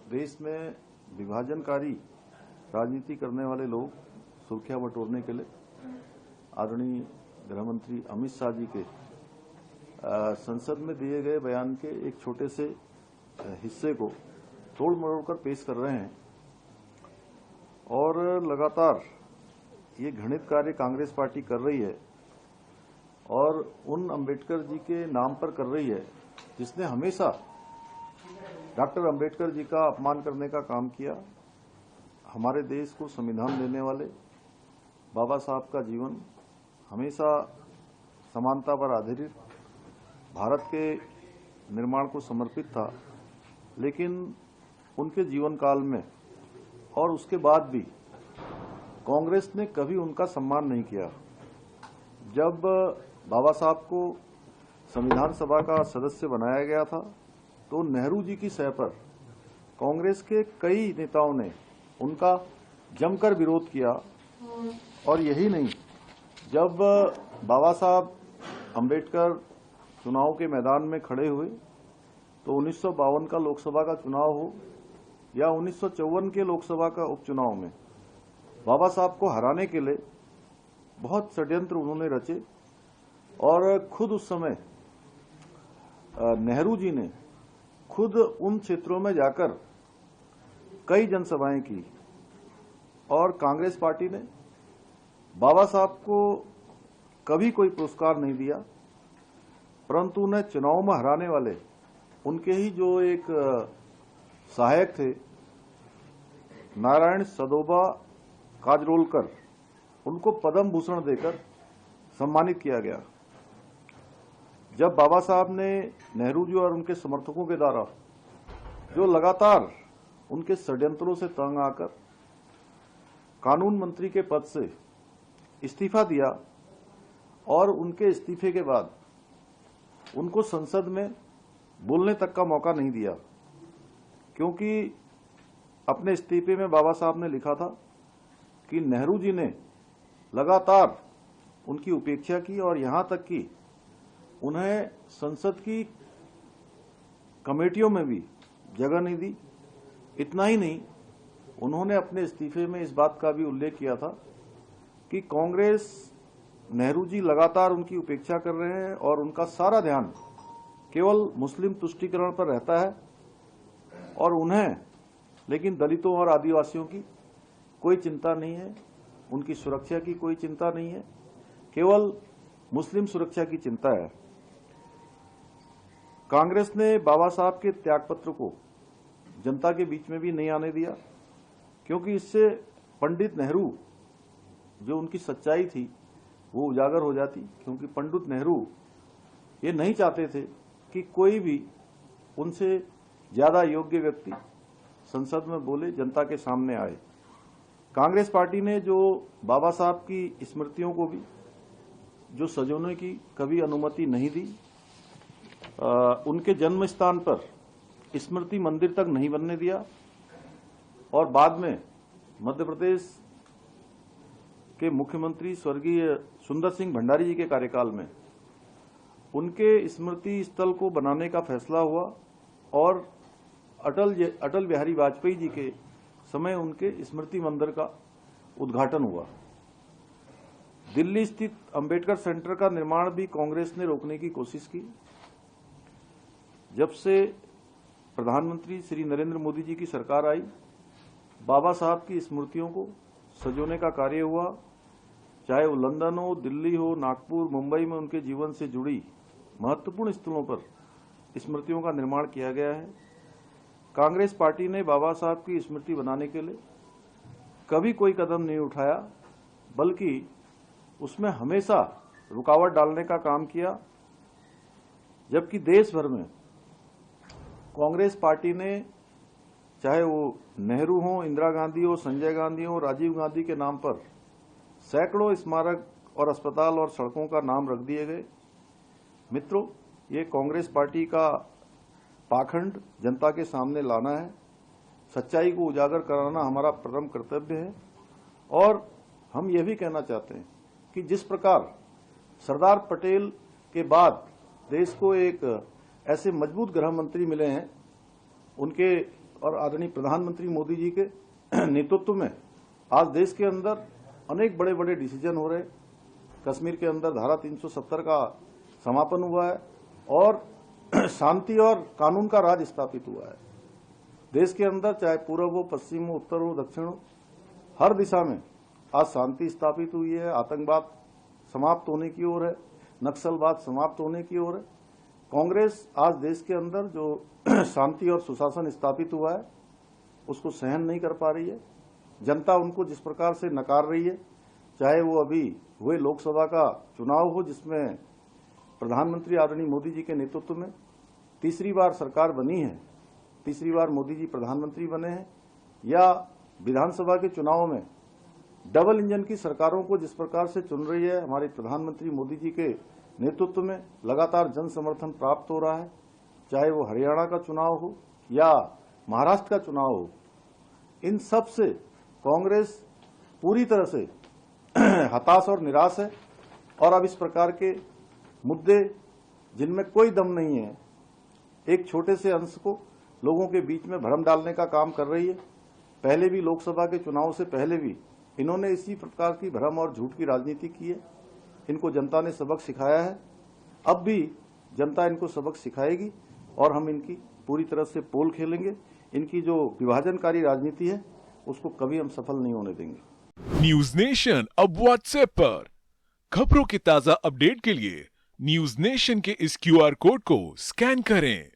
देश में विभाजनकारी राजनीति करने वाले लोग सुर्खियां बटोरने के लिए आदरणीय गृहमंत्री अमित शाह जी के संसद में दिए गए बयान के एक छोटे से हिस्से को तोड़ मरोड़ कर पेश कर रहे हैं और लगातार ये घृणित कार्य कांग्रेस पार्टी कर रही है और उन अंबेडकर जी के नाम पर कर रही है जिसने हमेशा डॉक्टर अंबेडकर जी का अपमान करने का काम किया। हमारे देश को संविधान देने वाले बाबा साहब का जीवन हमेशा समानता पर आधारित भारत के निर्माण को समर्पित था, लेकिन उनके जीवन काल में और उसके बाद भी कांग्रेस ने कभी उनका सम्मान नहीं किया। जब बाबा साहब को संविधान सभा का सदस्य बनाया गया था तो नेहरू जी की सह पर कांग्रेस के कई नेताओं ने उनका जमकर विरोध किया। और यही नहीं, जब बाबा साहब अंबेडकर चुनाव के मैदान में खड़े हुए तो 1952 का लोकसभा का चुनाव हो या 1954 के लोकसभा का उपचुनाव में बाबा साहब को हराने के लिए बहुत षड्यंत्र उन्होंने रचे और खुद उस समय नेहरू जी ने खुद उन क्षेत्रों में जाकर कई जनसभाएं की और कांग्रेस पार्टी ने बाबा साहब को कभी कोई पुरस्कार नहीं दिया, परंतु उन्हें चुनाव में हराने वाले उनके ही जो एक सहायक थे नारायण सदोबा काजरोलकर, उनको पद्म भूषण देकर सम्मानित किया गया। जब बाबा साहब ने नेहरू जी और उनके समर्थकों के द्वारा जो लगातार उनके षड्यंत्रों से तंग आकर कानून मंत्री के पद से इस्तीफा दिया और उनके इस्तीफे के बाद उनको संसद में बोलने तक का मौका नहीं दिया, क्योंकि अपने इस्तीफे में बाबा साहब ने लिखा था कि नेहरू जी ने लगातार उनकी उपेक्षा की और यहां तक कि उन्हें संसद की कमेटियों में भी जगह नहीं दी। इतना ही नहीं, उन्होंने अपने इस्तीफे में इस बात का भी उल्लेख किया था कि कांग्रेस नेहरू जी लगातार उनकी उपेक्षा कर रहे हैं और उनका सारा ध्यान केवल मुस्लिम तुष्टीकरण पर रहता है और उन्हें लेकिन दलितों और आदिवासियों की कोई चिंता नहीं है, उनकी सुरक्षा की कोई चिंता नहीं है, केवल मुस्लिम सुरक्षा की चिंता है। कांग्रेस ने बाबा साहब के त्यागपत्र को जनता के बीच में भी नहीं आने दिया, क्योंकि इससे पंडित नेहरू जो उनकी सच्चाई थी वो उजागर हो जाती। क्योंकि पंडित नेहरू ये नहीं चाहते थे कि कोई भी उनसे ज्यादा योग्य व्यक्ति संसद में बोले, जनता के सामने आए। कांग्रेस पार्टी ने जो बाबा साहब की स्मृतियों को भी जो सजोने की कभी अनुमति नहीं दी, उनके जन्म स्थान पर स्मृति मंदिर तक नहीं बनने दिया और बाद में मध्य प्रदेश के मुख्यमंत्री स्वर्गीय सुंदर सिंह भंडारी जी के कार्यकाल में उनके स्मृति स्थल को बनाने का फैसला हुआ और अटल बिहारी वाजपेयी जी के समय उनके स्मृति मंदिर का उद्घाटन हुआ। दिल्ली स्थित अंबेडकर सेंटर का निर्माण भी कांग्रेस ने रोकने की कोशिश की। जब से प्रधानमंत्री श्री नरेंद्र मोदी जी की सरकार आई, बाबा साहब की स्मृतियों को सजोने का कार्य हुआ, चाहे वो लंदन हो, दिल्ली हो, नागपुर, मुंबई में उनके जीवन से जुड़ी महत्वपूर्ण स्थलों पर स्मृतियों का निर्माण किया गया है। कांग्रेस पार्टी ने बाबा साहब की स्मृति बनाने के लिए कभी कोई कदम नहीं उठाया, बल्कि उसमें हमेशा रुकावट डालने का काम किया। जबकि देश भर में कांग्रेस पार्टी ने, चाहे वो नेहरू हो, इंदिरा गांधी हो, संजय गांधी हो, राजीव गांधी के नाम पर सैकड़ों स्मारक और अस्पताल और सड़कों का नाम रख दिए गए। मित्रों, ये कांग्रेस पार्टी का पाखंड जनता के सामने लाना है। सच्चाई को उजागर कराना हमारा प्रथम कर्तव्य है। और हम ये भी कहना चाहते हैं कि जिस प्रकार सरदार पटेल के बाद देश को एक ऐसे मजबूत गृह मंत्री मिले हैं उनके और आदरणीय प्रधानमंत्री मोदी जी के नेतृत्व में आज देश के अंदर अनेक बड़े बड़े डिसीजन हो रहे हैं। कश्मीर के अंदर धारा 370 का समापन हुआ है और शांति और कानून का राज स्थापित हुआ है। देश के अंदर चाहे पूर्व हो, पश्चिम हो, उत्तर हो, दक्षिण हो, हर दिशा में आज शांति स्थापित हुई है। आतंकवाद समाप्त होने की ओर है, नक्सलवाद समाप्त होने की ओर है। कांग्रेस आज देश के अंदर जो शांति और सुशासन स्थापित हुआ है उसको सहन नहीं कर पा रही है। जनता उनको जिस प्रकार से नकार रही है, चाहे वो अभी हुए लोकसभा का चुनाव हो जिसमें प्रधानमंत्री आदरणीय मोदी जी के नेतृत्व में तीसरी बार सरकार बनी है, तीसरी बार मोदी जी प्रधानमंत्री बने हैं, या विधानसभा के चुनाव में डबल इंजन की सरकारों को जिस प्रकार से चुन रही है हमारे प्रधानमंत्री मोदी जी के नेतृत्व में लगातार जन समर्थन प्राप्त हो रहा है। चाहे वो हरियाणा का चुनाव हो या महाराष्ट्र का चुनाव हो, इन सब से कांग्रेस पूरी तरह से हताश और निराश है। और अब इस प्रकार के मुद्दे जिनमें कोई दम नहीं है, एक छोटे से अंश को लोगों के बीच में भ्रम डालने का काम कर रही है। पहले भी लोकसभा के चुनाव से पहले भी इन्होंने इसी प्रकार की भ्रम और झूठ की राजनीति की है। इनको जनता ने सबक सिखाया है, अब भी जनता इनको सबक सिखाएगी और हम इनकी पूरी तरह से पोल खेलेंगे। इनकी जो विभाजनकारी राजनीति है उसको कभी हम सफल नहीं होने देंगे। न्यूज नेशन अब व्हाट्सएप पर खबरों की ताजा अपडेट के लिए न्यूज नेशन के इस QR कोड को स्कैन करें।